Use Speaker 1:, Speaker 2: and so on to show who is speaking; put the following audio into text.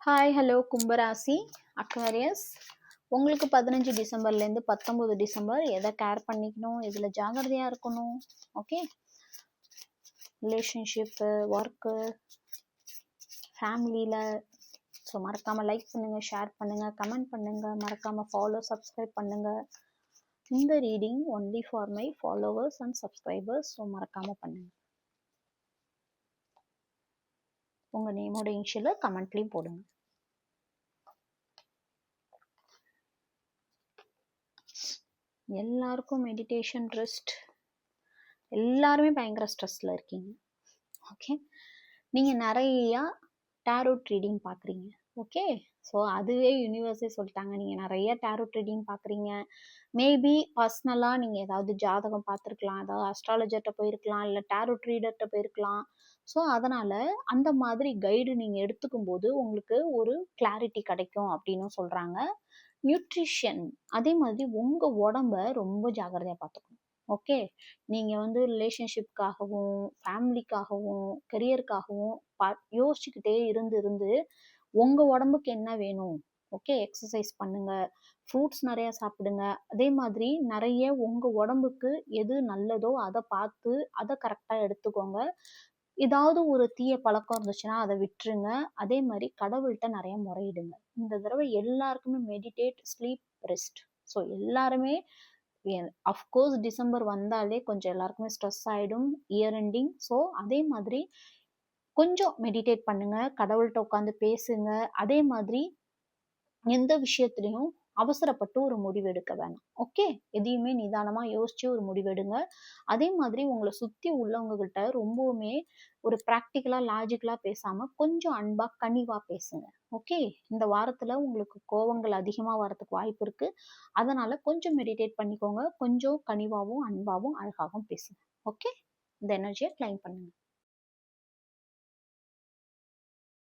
Speaker 1: Hi hello கும்பராசி அக்வாரியஸ். உங்களுக்கு 15 டிசம்பர்லேருந்து 19 December எதை கேர் பண்ணிக்கணும், இதில் ஜாகிரதையாக இருக்கணும். ஓகே, ரிலேஷன்ஷிப்பு, ஒர்க்கு, ஃபேமிலியில். ஸோ மறக்காமல் லைக் பண்ணுங்கள், ஷேர் பண்ணுங்கள், கமெண்ட் பண்ணுங்கள், மறக்காமல் ஃபாலோ சப்ஸ்கிரைப் பண்ணுங்கள். இந்த reading only for my followers and subscribers. So மறக்காமல் பண்ணுங்கள். உங்கள் நேமோட இனிஷியலை கமெண்ட்லேயும் போடுங்க. எல்லாருக்கும் மெடிடேஷன், ரெஸ்ட், எல்லாருமே பயங்கர ஸ்ட்ரெஸ்ஸில் இருக்கீங்க. ஓகே, நீங்கள் நிறையா டேரோட் ரீடிங் பார்க்குறீங்க. ஓகே, ஸோ அதுவே யூனிவர்ஸே சொல்லிட்டாங்க, நீங்கள் நிறைய டேரோட் ரீடிங் பார்க்குறீங்க. மேபி பர்சனலாக நீங்கள் ஏதாவது ஜாதகம் பார்த்துருக்கலாம், ஏதாவது அஸ்ட்ராலஜர்கிட்ட போயிருக்கலாம், இல்லை டேரோட் ரீடர்கிட்ட போயிருக்கலாம். ஸோ அதனால் அந்த மாதிரி கைடு நீங்கள் எடுத்துக்கும் போது உங்களுக்கு ஒரு கிளாரிட்டி கிடைக்கும் அப்படின்னு சொல்கிறாங்க. நியூட்ரிஷன், அதே மாதிரி உங்கள் உடம்ப ரொம்ப ஜாக்கிரதையாக பார்த்துக்கணும். ஓகே, நீங்கள் ரிலேஷன்ஷிப்காகவும் ஃபேமிலிக்காகவும் கெரியருக்காகவும் யோசிச்சுக்கிட்டே இருந்து உங்கள் உடம்புக்கு என்ன வேணும். ஓகே, எக்ஸசைஸ் பண்ணுங்கள், ஃப்ரூட்ஸ் நிறையா சாப்பிடுங்க. அதே மாதிரி நிறைய உங்கள் உடம்புக்கு எது நல்லதோ அதை பார்த்து அதை கரெக்டாக எடுத்துக்கோங்க. ஏதாவது ஒரு தீய பழக்கம் இருந்துச்சுன்னா அதை விட்டுருங்க. அதே மாதிரி கடவுள்கிட்ட நிறைய முறையிடுங்க. இந்த தடவை எல்லாருக்குமே மெடிடேட், ஸ்லீப், ரெஸ்ட். ஸோ எல்லாருமே அஃப்கோர்ஸ் டிசம்பர் வந்தாலே கொஞ்சம் எல்லாருக்குமே ஸ்ட்ரெஸ் ஆகிடும், இயர் எண்டிங். ஸோ அதே மாதிரி கொஞ்சம் மெடிடேட் பண்ணுங்க, கடவுள்கிட்ட உட்காந்து பேசுங்க. அதே மாதிரி எந்த விஷயத்துலையும் அவசரப்பட்டு ஒரு முடிவு எடுக்க வேணாம். ஓகே, எதையுமே நிதானமாக யோசிச்சு ஒரு முடிவெடுங்க. அதே மாதிரி உங்களை சுற்றி உள்ளவங்ககிட்ட ரொம்பவுமே ஒரு ப்ராக்டிக்கலாக லாஜிக்கலாக பேசாமல் கொஞ்சம் அன்பாக கனிவாக பேசுங்க. ஓகே, இந்த வாரத்தில் உங்களுக்கு கோவங்கள் அதிகமாக வரதுக்கு வாய்ப்பு இருக்குது. அதனால் கொஞ்சம் மெடிடேட் பண்ணிக்கோங்க, கொஞ்சம் கனிவாகவும் அன்பாகவும் அழகாகவும் பேசுங்க. ஓகே, இந்த எனர்ஜியை கிளைம் பண்ணுங்க.